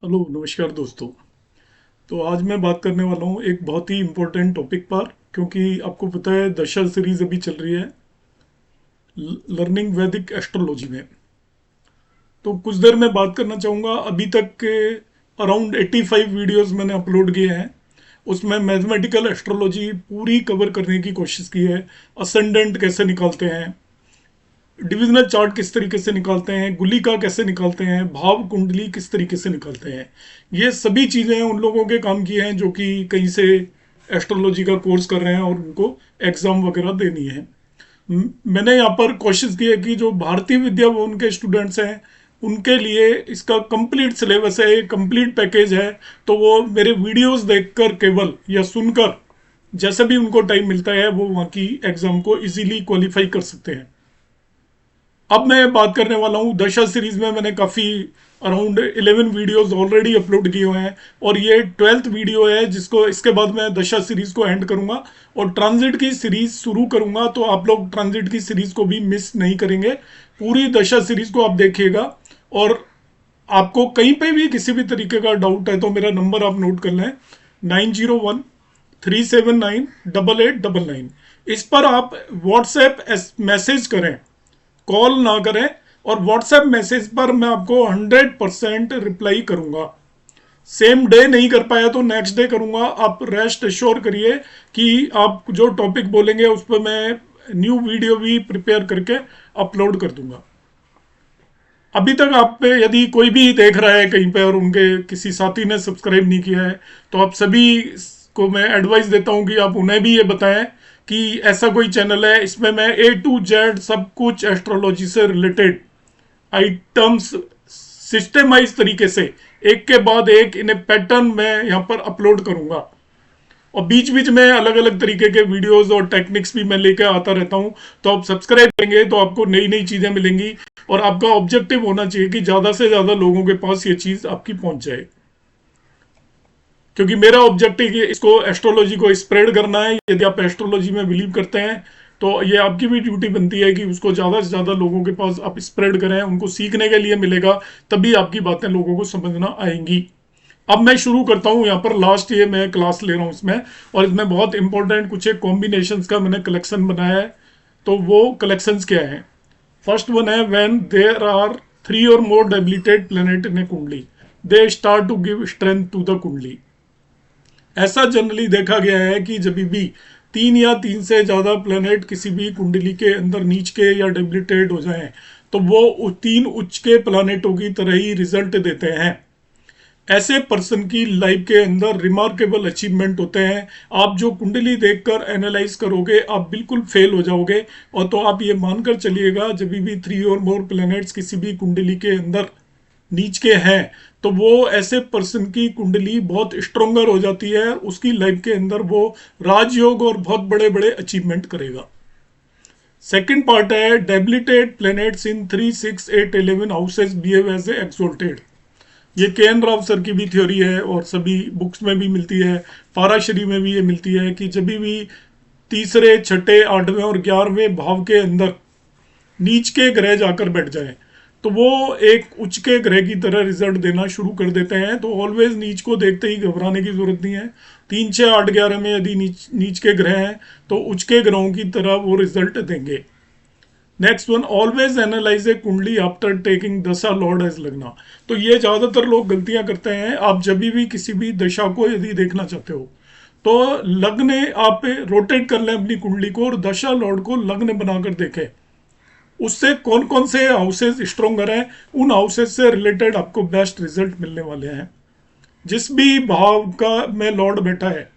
Hello नमस्कार दोस्तों। तो आज मैं बात करने वाला हूँ एक बहुत ही इम्पोर्टेंट टॉपिक पर, क्योंकि आपको पता है दशा सीरीज अभी चल रही है लर्निंग वैदिक एस्ट्रोलॉजी में। तो कुछ देर में बात करना चाहूँगा। अभी तक के अराउंड 85 वीडियोस मैंने अपलोड किए हैं। उसमें मैथमेटिकल एस्ट्रोलॉजी पूरी कवर करने की कोशिश की है। असेंडेंट कैसे निकालते हैं, डिविजनल चार्ट किस तरीके से निकालते हैं, गुलिका कैसे निकालते हैं, भाव कुंडली किस तरीके से निकालते हैं, ये सभी चीज़ें उन लोगों के काम की हैं जो कि कहीं से एस्ट्रोलॉजी का कोर्स कर रहे हैं और उनको एग्ज़ाम वगैरह देनी है। मैंने यहाँ पर कोशिश की है कि जो भारतीय विद्या भवन के स्टूडेंट्स हैं उनके लिए इसका कंप्लीट सिलेबस है, कंप्लीट पैकेज है। तो वो मेरे वीडियोस देखकर केवल या सुनकर जैसे भी उनको टाइम मिलता है वो वहाँ की एग्ज़ाम को इजीली क्वालिफाई कर सकते हैं। अब मैं बात करने वाला हूँ दशा सीरीज में। मैंने काफ़ी अराउंड 11 वीडियोस ऑलरेडी अपलोड किए हुए हैं और ये 12th वीडियो है जिसको इसके बाद मैं दशा सीरीज को एंड करूंगा और ट्रांजिट की सीरीज शुरू करूंगा। तो आप लोग ट्रांजिट की सीरीज को भी मिस नहीं करेंगे, पूरी दशा सीरीज को आप देखिएगा। और आपको कहीं पे भी किसी भी तरीके का डाउट है तो मेरा नंबर आप नोट कर लें, 9013798899। इस पर आप व्हाट्सएप मैसेज करें, कॉल ना करें। और व्हाट्सएप मैसेज पर मैं आपको 100% रिप्लाई करूंगा। सेम डे नहीं कर पाया तो नेक्स्ट डे करूंगा। आप रेस्ट एश्योर करिए कि आप जो टॉपिक बोलेंगे उस पर मैं न्यू वीडियो भी प्रिपेयर करके अपलोड कर दूंगा। अभी तक आप पे यदि कोई भी देख रहा है कहीं पे और उनके किसी साथी ने सब्सक्राइब नहीं किया है तो आप सभी को मैं एडवाइस देता हूं कि आप उन्हें भी ये बताएं कि ऐसा कोई चैनल है, इसमें मैं A to Z सब कुछ एस्ट्रोलॉजी से रिलेटेड आइटम्स सिस्टमाइज तरीके से एक के बाद एक इन्हें पैटर्न में यहाँ पर अपलोड करूंगा। और बीच बीच में अलग अलग तरीके के वीडियोस और टेक्निक्स भी मैं लेकर आता रहता हूँ। तो आप सब्सक्राइब करेंगे तो आपको नई नई चीजें मिलेंगी और आपका ऑब्जेक्टिव होना चाहिए कि ज्यादा से ज्यादा लोगों के पास ये चीज आपकी पहुंच जाए। क्योंकि मेरा ऑब्जेक्टिव इसको एस्ट्रोलॉजी को स्प्रेड करना है। यदि आप एस्ट्रोलॉजी में बिलीव करते हैं तो ये आपकी भी ड्यूटी बनती है कि उसको ज्यादा से ज्यादा लोगों के पास आप स्प्रेड करें, उनको सीखने के लिए मिलेगा, तभी आपकी बातें लोगों को समझना आएंगी। अब मैं शुरू करता हूं। यहाँ पर लास्ट ये मैं क्लास ले रहा हूं इसमें, और इसमें बहुत इंपॉर्टेंट कुछ एक कॉम्बिनेशंस का मैंने कलेक्शन बनाया है। तो वो कलेक्शंस क्या है? फर्स्ट वन है when there are 3 or more debilited planet in a kundali, they start to give strength to the kundali. ऐसा जनरली देखा गया है कि जब भी 3 या 3 से ज्यादा प्लेनेट किसी भी कुंडली के अंदर नीच के या डेबिलिटेट हो जाएं तो वो 3 उच्च के प्लानिटों की तरह ही रिजल्ट देते हैं। ऐसे पर्सन की लाइफ के अंदर रिमार्केबल अचीवमेंट होते हैं। आप जो कुंडली देखकर एनालाइज करोगे आप बिल्कुल फेल हो जाओगे। और तो आप ये मानकर चलिएगा जब भी 3 or more प्लैनेट्स किसी भी कुंडली के अंदर नीच के हैं तो वो ऐसे पर्सन की कुंडली बहुत स्ट्रोंगर हो जाती है, उसकी लाइफ के अंदर वो राजयोग और बहुत बड़े बड़े अचीवमेंट करेगा। सेकंड पार्ट है debilitated planets in 3, 6, 8, 11 houses behave as a exalted. ये के एन राव सर की भी थ्योरी है और सभी बुक्स में भी मिलती है, पाराशरी में भी ये मिलती है कि जब भी तीसरे, छठे, 8वें और 11वें भाव के अंदर नीच के ग्रह जाकर बैठ जाए तो वो एक उच्च के ग्रह की तरह रिजल्ट देना शुरू कर देते हैं। तो ऑलवेज नीच को देखते ही घबराने की जरूरत नहीं है। 3, 6, 8, 11 में यदि नीच के ग्रह हैं तो उच्च के ग्रहों की तरह वो रिजल्ट देंगे। नेक्स्ट वन, ऑलवेज एनालाइज ए कुंडली आफ्टर टेकिंग दशा लॉर्ड एज लगना। तो ये ज्यादातर लोग गलतियां करते हैं। आप जब भी किसी भी दशा को यदि देखना चाहते हो तो लग्न आप रोटेट कर लें अपनी कुंडली को और दशा लॉर्ड को लग्न बनाकर देखें। उससे कौन कौन से हाउसेस स्ट्रोंगर हैं, उन हाउसेस से रिलेटेड आपको बेस्ट रिजल्ट मिलने वाले हैं। जिस भी भाव का में लॉर्ड बैठा है,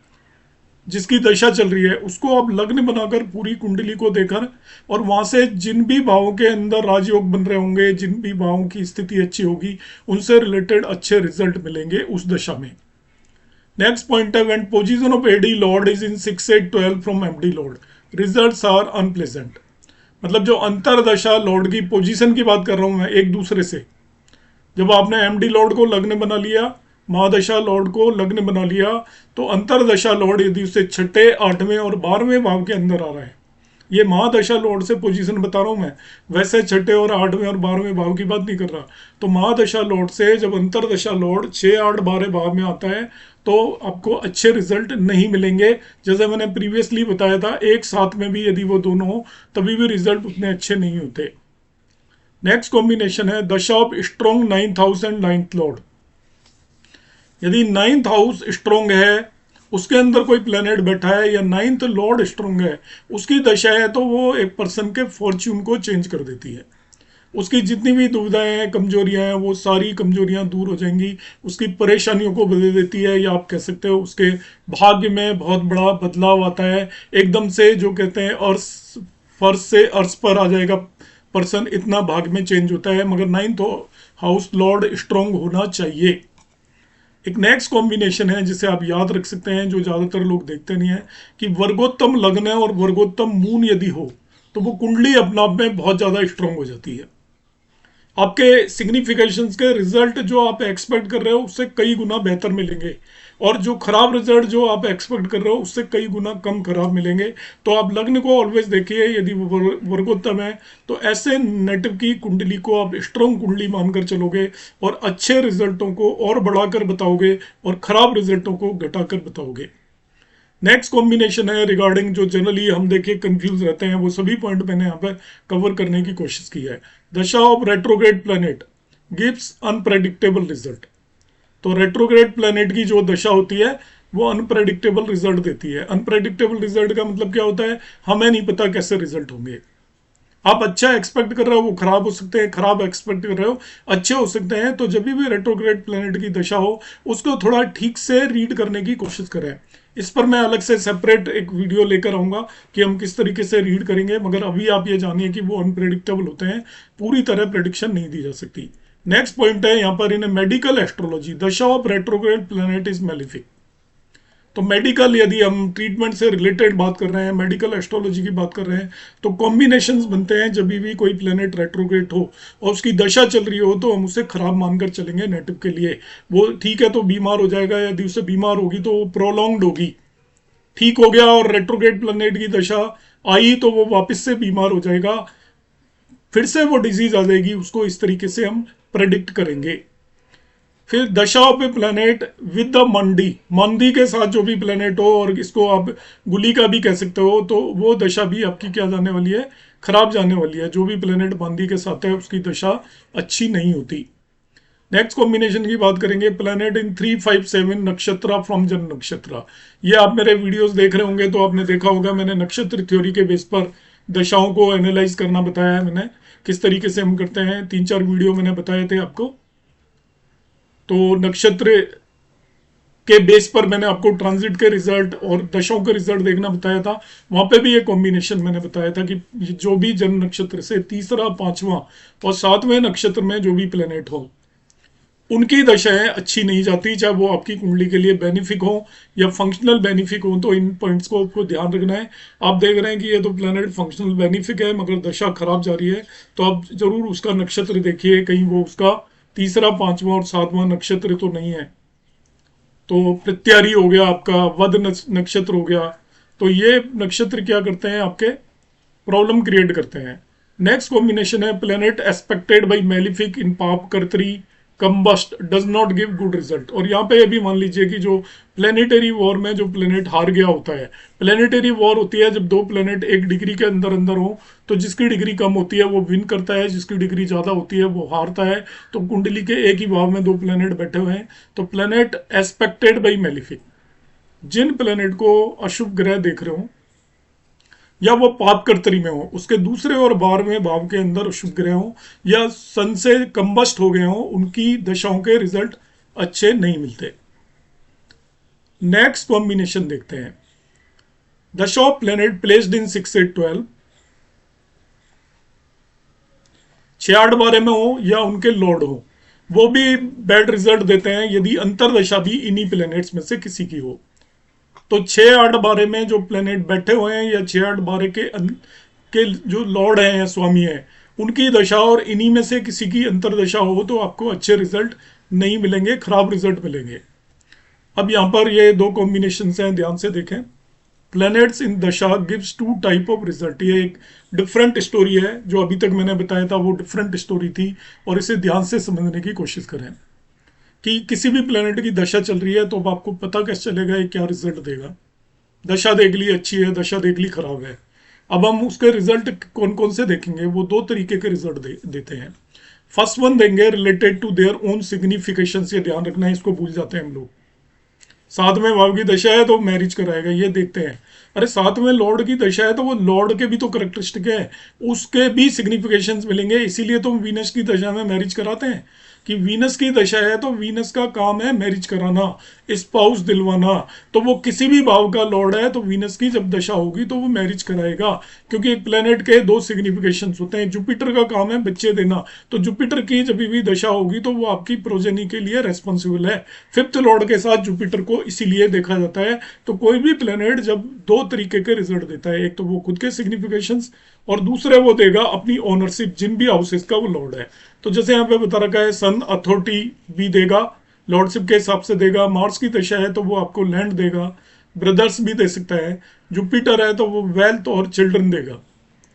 जिसकी दशा चल रही है, उसको आप लग्न बनाकर पूरी कुंडली को देखकर और वहां से जिन भी भावों के अंदर राजयोग बन रहे होंगे, जिन भी भावों की स्थिति अच्छी होगी, उनसे रिलेटेड अच्छे रिजल्ट मिलेंगे उस दशा में। नेक्स्ट पॉइंट है when position of AD lord is in 6, 8, 12 from MD lord results are unpleasant. मतलब जो अंतरदशा लॉर्ड की पोजीशन की बात कर रहा हूं मैं एक दूसरे से। जब आपने एमडी लॉर्ड को लग्न बना लिया, महादशा लॉर्ड को लग्न बना लिया, तो अंतरदशा लॉर्ड यदि उससे छठे, 8वें और 12वें भाव के अंदर आ रहा है ये महादशा लॉर्ड से पोजीशन बता रहा हूं मैं, वैसे छठे और आठवें और 12वें भाव की बात नहीं कर रहा। तो महादशा लॉर्ड से जब अंतरदशा लॉर्ड 6, 8, 12 भाव में आता है तो आपको अच्छे रिजल्ट नहीं मिलेंगे। जैसे मैंने प्रीवियसली बताया था, एक साथ में भी यदि वो दोनों हो तभी भी रिजल्ट उतने अच्छे नहीं होते। नेक्स्ट कॉम्बिनेशन है दशा of strong 9th house and 9th Lord. यदि 9th हाउस स्ट्रॉन्ग है, उसके अंदर कोई प्लेनेट बैठा है, या 9th लॉर्ड स्ट्रॉन्ग है, उसकी दशा है, तो वो एक पर्सन के फॉर्च्यून को चेंज कर देती है। उसकी जितनी भी दुविधाएं हैं, कमजोरियां हैं, वो सारी कमजोरियां दूर हो जाएंगी। उसकी परेशानियों को बदल देती है, या आप कह सकते हो उसके भाग्य में बहुत बड़ा बदलाव आता है। एकदम से जो कहते हैं अर्थ, फर्श से अर्श पर आ जाएगा पर्सन, इतना भाग्य में चेंज होता है। मगर 9th हाउस लॉर्ड स्ट्रॉन्ग होना चाहिए। एक नेक्स्ट कॉम्बिनेशन है जिसे आप याद रख सकते हैं, जो ज्यादातर लोग देखते नहीं है, कि वर्गोत्तम लग्न और वर्गोत्तम मून यदि हो तो वो कुंडली अपने आप में बहुत ज्यादा स्ट्रांग हो जाती है। आपके सिग्निफिकेशंस के रिजल्ट जो आप एक्सपेक्ट कर रहे हो उससे कई गुना बेहतर मिलेंगे, और जो खराब रिजल्ट जो आप एक्सपेक्ट कर रहे हो उससे कई गुना कम खराब मिलेंगे। तो आप लग्न को ऑलवेज देखिए, यदि वो वर्गोत्तम है तो ऐसे नेटिव की कुंडली को आप स्ट्रॉन्ग कुंडली मानकर चलोगे और अच्छे रिजल्टों को और बढ़ाकर बताओगे और खराब रिजल्टों को घटाकर बताओगे। नेक्स्ट कॉम्बिनेशन है रिगार्डिंग जो जनरली हम देखिए कंफ्यूज रहते हैं, वो सभी पॉइंट मैंने यहाँ पे कवर करने की कोशिश की है। दशा of retrograde planet gives unpredictable result. तो रेट्रोग्रेड प्लैनेट की जो दशा होती है वो अनप्रेडिक्टेबल रिजल्ट देती है। अनप्रेडिक्टेबल रिजल्ट का मतलब क्या होता है, हमें नहीं पता कैसे रिजल्ट होंगे। आप अच्छा एक्सपेक्ट कर रहे हो वो खराब हो सकते हैं, खराब एक्सपेक्ट कर रहे हो अच्छे हो सकते हैं। तो जब भी रेट्रोग्रेड प्लैनेट की दशा हो उसको थोड़ा ठीक से रीड करने की कोशिश करें। इस पर मैं अलग से सेपरेट एक वीडियो लेकर आऊंगा कि हम किस तरीके से रीड करेंगे, मगर अभी आप ये जानिए कि वो अनप्रेडिक्टेबल होते हैं, पूरी तरह प्रेडिक्शन नहीं दी जा सकती। नेक्स्ट पॉइंट है यहाँ पर इन मेडिकल एस्ट्रोलॉजी दशा of retrograde planet is malefic. तो मेडिकल यदि हम ट्रीटमेंट से रिलेटेड बात कर रहे हैं, मेडिकल एस्ट्रोलॉजी की बात कर रहे हैं, तो कॉम्बिनेशंस बनते हैं जब भी कोई प्लेनेट रेट्रोग्रेड हो और उसकी दशा चल रही हो तो हम उसे खराब मानकर चलेंगे नेटिव के लिए। वो ठीक है तो बीमार हो जाएगा, यदि उसे बीमार होगी तो वो प्रोलॉन्ग्ड होगी। ठीक हो गया और रेट्रोग्रेड प्लेनेट की दशा आई तो वो वापस से बीमार हो जाएगा, फिर से वो डिजीज आ जाएगी। उसको इस तरीके से हम प्रेडिक्ट करेंगे। फिर दशा of a planet with the मंदी, मंदी के साथ जो भी प्लेनेट हो, और इसको आप गुली का भी कह सकते हो, तो वो दशा भी आपकी क्या जाने वाली है, खराब जाने वाली है। जो भी प्लेनेट मंदी के साथ है उसकी दशा अच्छी नहीं होती। नेक्स्ट कॉम्बिनेशन की बात करेंगे, प्लेनेट इन 357 नक्षत्र फ्रॉम जन्म नक्षत्र। ये आप मेरे वीडियोस देख रहे होंगे तो आपने देखा होगा, मैंने नक्षत्र थ्योरी के बेस पर दशाओं को एनालाइज करना बताया है। मैंने किस तरीके से हम करते हैं, 3-4 वीडियो मैंने बताए थे आपको। तो नक्षत्र के बेस पर मैंने आपको ट्रांजिट के रिजल्ट और दशाओं के रिजल्ट देखना बताया था। वहां पे भी ये कॉम्बिनेशन मैंने बताया था कि जो भी जन्म नक्षत्र से तीसरा, पांचवा और सातवें नक्षत्र में जो भी प्लेनेट हो उनकी दशाएं अच्छी नहीं जाती, चाहे वो आपकी कुंडली के लिए बेनिफिक हो या फंक्शनल बेनिफिक हो। तो इन पॉइंट्स को आपको ध्यान रखना है। आप देख रहे हैं कि ये तो प्लेनेट फंक्शनल बेनिफिक है मगर दशा खराब जा रही है, तो आप जरूर उसका नक्षत्र देखिए, कहीं वो उसका तीसरा, पांचवा और सातवां नक्षत्र तो नहीं है। तो प्रत्यारी हो गया आपका, वध नक्षत्र हो गया, तो ये नक्षत्र क्या करते हैं, आपके प्रॉब्लम क्रिएट करते हैं। नेक्स्ट कॉम्बिनेशन है प्लेनेट एस्पेक्टेड बाई मेलिफिक इन पाप कर्तरी combust does not give good result. और यहाँ पे ये भी मान लीजिए कि जो प्लेनेटरी वॉर में जो प्लेनेट हार गया होता है, प्लेनेटरी वॉर होती है जब दो प्लेनेट एक डिग्री के अंदर अंदर हो, तो जिसकी डिग्री कम होती है वो विन करता है, जिसकी डिग्री ज्यादा होती है वो हारता है। तो कुंडली के एक ही भाव में दो प्लेनेट बैठे हुए हैं, तो प्लेनेट एस्पेक्टेड बाई मेलिफिक, जिन प्लेनेट को अशुभ ग्रह देख रहे हो या वो पाप कर्तरी में हो, उसके दूसरे और 12वें भाव के अंदर शुभ ग्रह हो या सन से कंबस्ट हो गए हो, उनकी दशाओं के रिजल्ट अच्छे नहीं मिलते। नेक्स्ट कॉम्बिनेशन देखते हैं, दशा ऑफ प्लेनेट प्लेस्ड इन 6, 8, 12, 6, 8, 12 में हो या उनके लॉर्ड हो, वो भी बैड रिजल्ट देते हैं यदि अंतरदशा भी इन्हीं प्लेनेट्स में से किसी की हो। तो 6, 8, 12 में जो प्लेनेट बैठे हुए हैं या 6, 8, 12 के जो लॉर्ड हैं या स्वामी हैं, उनकी दशा और इन्हीं में से किसी की अंतरदशा हो तो आपको अच्छे रिजल्ट नहीं मिलेंगे, खराब रिजल्ट मिलेंगे। अब यहाँ पर ये दो कॉम्बिनेशन हैं, ध्यान से देखें। Planets in dasha gives two type of result. ये एक डिफरेंट स्टोरी है, जो अभी तक मैंने बताया था वो डिफरेंट स्टोरी थी, और इसे ध्यान से समझने की कोशिश करें कि किसी भी प्लैनेट की दशा चल रही है तो अब आपको पता कैसे चलेगा ये क्या रिजल्ट देगा। दशा देख ली अच्छी है, दशा देख ली खराब है। अब हम उसके रिजल्ट कौन कौन से देखेंगे, वो दो तरीके के रिजल्ट देते हैं। फर्स्ट वन देंगे related to their own signification. ये ध्यान रखना है, इसको भूल जाते हैं हम लोग। सातवें भाव की दशा है तो मैरिज कराएगा, ये देखते हैं। अरे सातवें लॉर्ड की दशा है तो वो लॉर्ड के भी तो करेक्टरिस्टिक है, उसके भी सिग्निफिकेशंस मिलेंगे। इसीलिए तो वीनस की दशा में मैरिज कराते हैं कि वीनस की दशा है तो वीनस का काम है मैरिज कराना, स्पाउस दिलवाना। तो वो किसी भी भाव का लॉर्ड है तो वीनस की जब दशा होगी तो वो मैरिज कराएगा, क्योंकि एक प्लेनेट के दो सिग्निफिकेशंस होते हैं। जुपिटर का काम है बच्चे देना, तो जुपिटर की जब भी दशा होगी तो वो आपकी प्रोजेनी के लिए रेस्पॉन्सिबल है। फिफ्थ लॉर्ड के साथ जुपिटर को इसीलिए देखा जाता है। तो कोई भी प्लेनेट जब दो तरीके के रिजल्ट देता है, एक तो वो खुद के सिग्निफिकेशंस, और दूसरे वो देगा अपनी ओनरशिप जिन भी हाउसेस का वो लॉर्ड है। तो जैसे यहाँ पे बता रखा है सन अथॉरिटी भी देगा, लॉर्डशिप के हिसाब से देगा। मार्स की दशा है तो वो आपको लैंड देगा, ब्रदर्स भी दे सकता है। जुपिटर है तो वो वेल्थ और चिल्ड्रन देगा।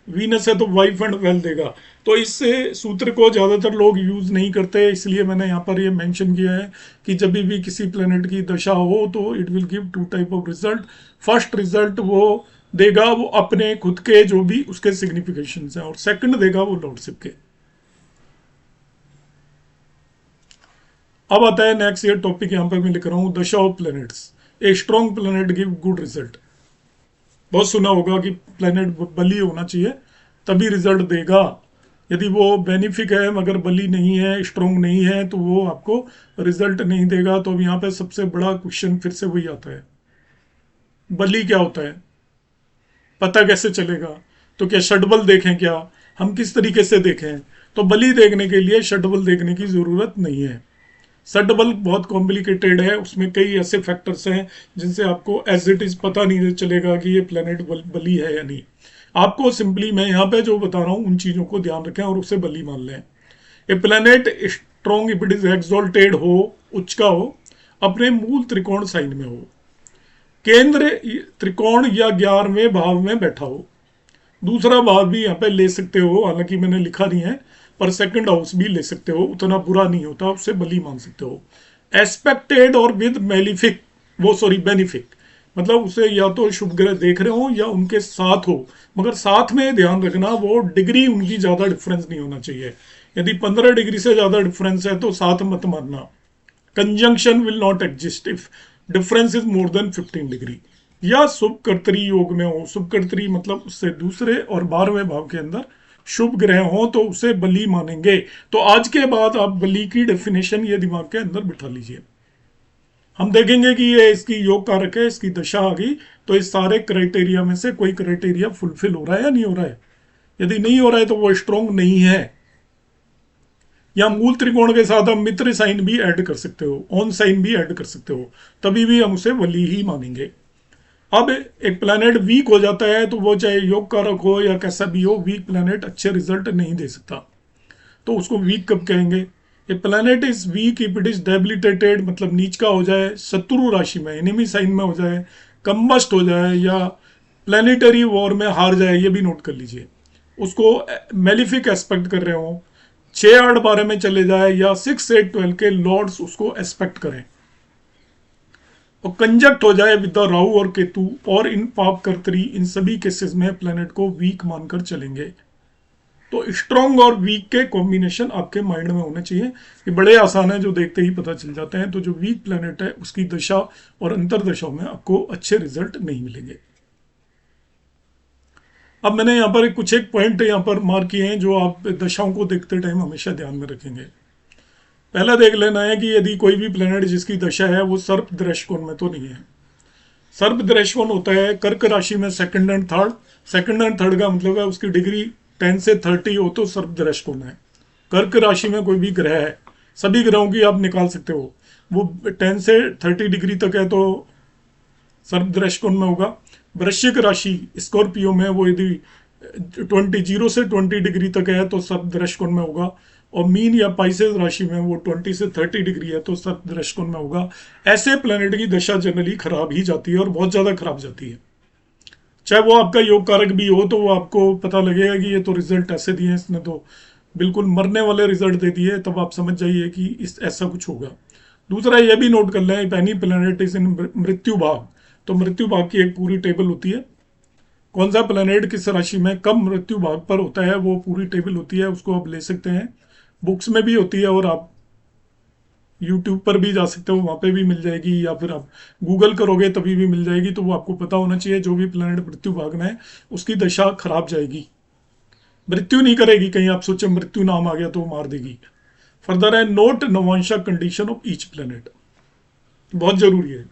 वीनस है तो वाइफ एंड वेल्थ देगा। तो इस सूत्र को ज्यादातर लोग यूज नहीं करते, इसलिए मैंने यहाँ पर ये मेंशन किया है कि जब भी किसी प्लेनेट की दशा हो तो it will give two type of result. First result वो देगा वो अपने खुद के जो भी उसके सिग्निफिकेशन है, और सेकंड देगा वो लॉर्डशिप के। अब आता है नेक्स्ट ये टॉपिक, यहाँ पे मैं लिख रहा हूँ दशा of planets. A strong planet give good result. बहुत सुना होगा कि प्लैनेट बली होना चाहिए तभी रिजल्ट देगा। यदि वो बेनिफिक है मगर बली नहीं है, स्ट्रॉन्ग नहीं है, तो वो आपको रिजल्ट नहीं देगा। तो अब यहाँ पे सबसे बड़ा क्वेश्चन फिर से वही आता है, बली क्या होता है, पता कैसे चलेगा। तो क्या षडबल देखें, क्या हम किस तरीके से देखें। तो बली देखने के लिए षडबल देखने की जरूरत नहीं है। षडबल बहुत कॉम्प्लिकेटेड है, उसमें कई ऐसे फैक्टर्स हैं जिनसे आपको एज इट इज पता नहीं चलेगा कि ये प्लेनेट बली है या नहीं। आपको सिंपली मैं यहाँ पे जो बता रहा हूँ उन चीजों को ध्यान रखें और उसे बली मान लें। A planet strong if it is exalted हो, उच्च का हो, अपने मूल त्रिकोण साइन में हो, केंद्र त्रिकोण या 11वें भाव में बैठा हो। दूसरा भाव भी यहाँ पे ले सकते हो, हालांकि मैंने लिखा नहीं है, पर सेकंड हाउस भी ले सकते हो, उतना बुरा नहीं होता, उससे बली मान सकते हो। एस्पेक्टेड और विद मेलिफिक, वो सॉरी बेनिफिक, मतलब उसे या तो शुभ ग्रह देख रहे हो या उनके साथ हो, मगर साथ में ध्यान रखना वो डिग्री उनकी ज्यादा डिफरेंस नहीं होना चाहिए। यदि 15 डिग्री से ज्यादा डिफरेंस है तो साथ मत मानना। Conjunction will not exist if difference is more than 15 degree. या शुभ कर्तरी योग में हो, शुभ कर्तरी मतलब उससे दूसरे और 12वें भाव के अंदर शुभ ग्रह हो तो उसे बली मानेंगे। तो आज के बाद आप बली की डेफिनेशन ये दिमाग के अंदर बिठा लीजिए। हम देखेंगे कि ये इसकी योग कारक है, इसकी दशा आ गई तो इस सारे क्राइटेरिया में से कोई क्राइटेरिया फुलफिल हो रहा है या नहीं हो रहा है। यदि नहीं हो रहा है तो वो स्ट्रॉन्ग नहीं है। या मूल त्रिकोण के साथ हम मित्र साइन भी ऐड कर सकते हो, ऑन साइन भी ऐड कर सकते हो, तभी भी हम उसे वली ही मानेंगे। अब एक प्लैनेट वीक हो जाता है तो वो चाहे योग कारक हो या कैसा भी हो, वीक प्लैनेट अच्छे रिजल्ट नहीं दे सकता। तो उसको वीक कब कहेंगे। A planet is weak if it is debilitated, मतलब नीच का हो जाए, शत्रु राशि में एनिमी साइन में हो जाए, कम्बस्ट हो जाए, या प्लैनेटरी वॉर में हार जाए, ये भी नोट कर लीजिए। उसको मेलिफिक एस्पेक्ट कर रहे हो, 6, 8, 12 में चले जाए, या 6, 8, 12 के लॉर्ड्स उसको एस्पेक्ट करें, और कंजक्ट हो जाए विद द राहु और केतु और इन पाप कर्तरी, इन सभी केसेस में प्लेनेट को वीक मानकर चलेंगे। तो स्ट्रॉन्ग और वीक के कॉम्बिनेशन आपके माइंड में होने चाहिए। ये बड़े आसान है, जो देखते ही पता चल जाते हैं। तो जो वीक प्लेनेट है उसकी दशा और अंतरदशाओं में आपको अच्छे रिजल्ट नहीं मिलेंगे। अब मैंने यहाँ पर कुछ एक पॉइंट यहाँ पर मार्क किए हैं जो आप दशाओं को देखते टाइम हमेशा ध्यान में रखेंगे। पहला देख लेना है कि यदि कोई भी प्लेनेट जिसकी दशा है वो सर्प दृष्टिकोण में तो नहीं है। सर्प दृष्टिकोण होता है कर्क राशि में second and third. Second and third का मतलब है उसकी डिग्री 10 से 30 हो तो सर्प दृष्टिकोण है। कर्क राशि में कोई भी ग्रह है, सभी ग्रहों की आप निकाल सकते हो, वो 10 से 30 डिग्री तक है तो सर्प दृष्टिकोण में होगा। वृश्चिक राशि स्कॉर्पियो में वो यदि 0 से 20 डिग्री तक है तो सर्प दृष्टिकोण में होगा। और मीन या पाइसेस राशि में वो 20 से 30 डिग्री है तो सर्प दृष्टिकोण में होगा। ऐसे प्लेनेट की दशा जनरली खराब ही जाती है और बहुत ज्यादा खराब जाती है। चाहे वो आपका योग कारक भी हो, तो वो आपको पता लगेगा कि ये तो रिजल्ट ऐसे दिए हैं इसने, तो बिल्कुल मरने वाले रिजल्ट दे दिए, तब आप समझ जाइए कि इस ऐसा कुछ होगा। दूसरा ये भी नोट कर लें, एनी प्लैनेट इज इन मृत्यु भाग, तो मृत्यु भाग की एक पूरी टेबल होती है, कौन सा प्लैनेट किस राशि में कब मृत्यु भाग पर होता है, वो पूरी टेबल होती है, उसको आप ले सकते हैं। बुक्स में भी होती है, और आप यूट्यूब पर भी जा सकते हो, वहां पे भी मिल जाएगी, या फिर आप गूगल करोगे तभी भी मिल जाएगी। तो वो आपको पता होना चाहिए, जो भी प्लैनेट मृत्यु भाग में है उसकी दशा खराब जाएगी, मृत्यु नहीं करेगी, कहीं आप सोचे मृत्यु नाम आ गया तो वो मार देगी। फर्दर है, note navamsha condition of each planet, बहुत जरूरी है।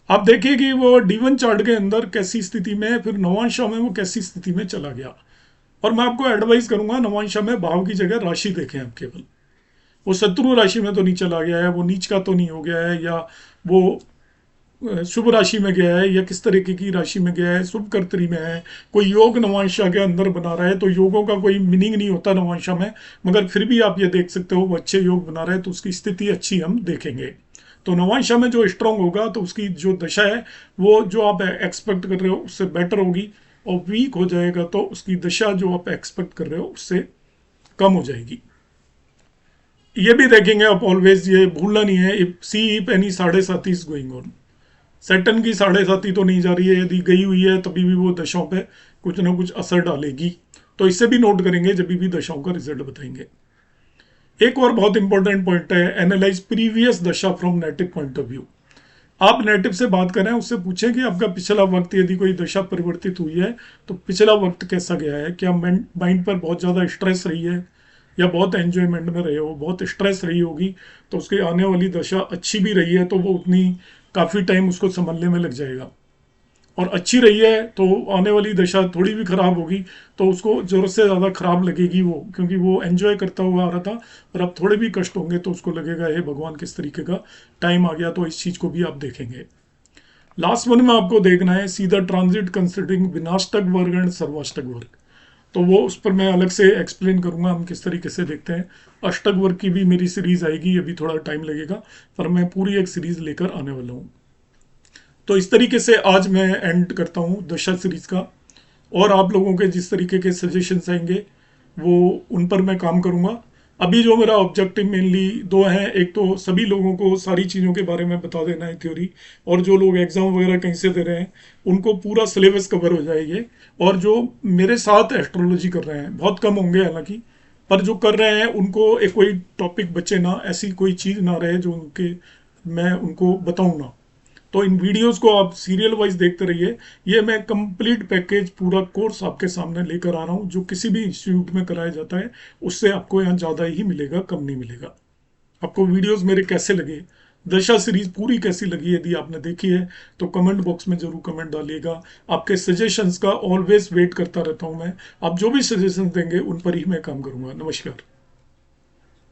आप देखिए कि वो D1 चार्ट के अंदर कैसी स्थिति में है, फिर नवांशा में वो कैसी स्थिति में चला गया। और मैं आपको एडवाइस करूंगा, नवांशा में भाव की जगह राशि देखें आप केवल, वो शत्रु राशि में तो नहीं चला गया है, वो नीच का तो नहीं हो गया है, या वो शुभ राशि में गया है, या किस तरीके की राशि में गया है, शुभ कर्तरी में है, कोई योग नवांशा के अंदर बना रहा है। तो योगों का कोई मीनिंग नहीं होता नवांशा में, मगर फिर भी आप ये देख सकते हो वो अच्छे योग बना रहे हैं, तो उसकी स्थिति अच्छी हम देखेंगे। तो नवांशा में जो स्ट्रांग होगा तो उसकी जो दशा है वो जो आप एक्सपेक्ट कर रहे हो उससे बेटर होगी, और वीक हो जाएगा तो उसकी दशा जो आप एक्सपेक्ट कर रहे हो उससे कम हो जाएगी। ये भी देखेंगे आप ऑलवेज, ये भूलना नहीं है, सी इफ एनी साढ़े साथी इज गोइंग ऑन, सैटर्न की साढ़े साथी तो नहीं जा रही है, यदि गई हुई है तभी भी वो दशाओं पे कुछ ना कुछ असर डालेगी। तो इसे भी नोट करेंगे जब भी दशाओं का रिजल्ट बताएंगे। एक और बहुत इंपॉर्टेंट पॉइंट है, एनालाइज प्रीवियस दशा from native point of view. आप नेटिव से बात करें, उससे पूछें कि आपका पिछला वक्त यदि कोई दशा परिवर्तित हुई है तो पिछला वक्त कैसा गया है, क्या माइंड पर बहुत ज़्यादा स्ट्रेस रही है, या बहुत एंजॉयमेंट में रहे हो, बहुत स्ट्रेस रही होगी, तो उसकी आने वाली दशा अच्छी भी रही है तो वो उतनी काफ़ी टाइम उसको संभलने में लग जाएगा। और अच्छी रही है तो आने वाली दशा थोड़ी भी खराब होगी तो उसको जरूरत से ज़्यादा खराब लगेगी वो, क्योंकि वो एंजॉय करता हुआ आ रहा था, और अब थोड़े भी कष्ट होंगे तो उसको लगेगा हे भगवान किस तरीके का टाइम आ गया। तो इस चीज़ को भी आप देखेंगे। लास्ट वन में आपको देखना है सीधा ट्रांजिट कंसिडरिंग विनाष्टक वर्ग एंड सर्वाष्टक वर्ग, तो वो उस पर मैं अलग से एक्सप्लेन करूंगा हम किस तरीके से देखते हैं। अष्टक वर्ग की भी मेरी सीरीज आएगी, अभी थोड़ा टाइम लगेगा, पर मैं पूरी एक सीरीज लेकर आने वाला हूँ। तो इस तरीके से आज मैं एंड करता हूँ दशा सीरीज का, और आप लोगों के जिस तरीके के सजेशंस आएंगे वो उन पर मैं काम करूंगा। अभी जो मेरा ऑब्जेक्टिव मेनली दो हैं, एक तो सभी लोगों को सारी चीज़ों के बारे में बता देना है थ्योरी, और जो लोग एग्जाम वगैरह कहीं से दे रहे हैं उनको पूरा सिलेबस कवर हो जाएगी। और जो मेरे साथ एस्ट्रोलॉजी कर रहे हैं, बहुत कम होंगे हालांकि, पर जो कर रहे हैं उनको एक कोई टॉपिक बचे ना, ऐसी कोई चीज़ ना रहे जो उनके मैं उनको बताऊँ ना। तो इन वीडियोस को आप सीरियल वाइज देखते रहिए। ये मैं कंप्लीट पैकेज पूरा कोर्स आपके सामने लेकर आ रहा हूँ, जो किसी भी इंस्टीट्यूट में कराया जाता है उससे आपको यहाँ ज़्यादा ही मिलेगा, कम नहीं मिलेगा। आपको वीडियोस मेरे कैसे लगे, दशा सीरीज पूरी कैसी लगी, यदि आपने देखी है तो कमेंट बॉक्स में जरूर कमेंट डालिएगा। आपके सजेशंस का ऑलवेज वेट करता रहता हूँ मैं, आप जो भी सजेशन देंगे उन पर ही मैं काम करूँगा। नमस्कार।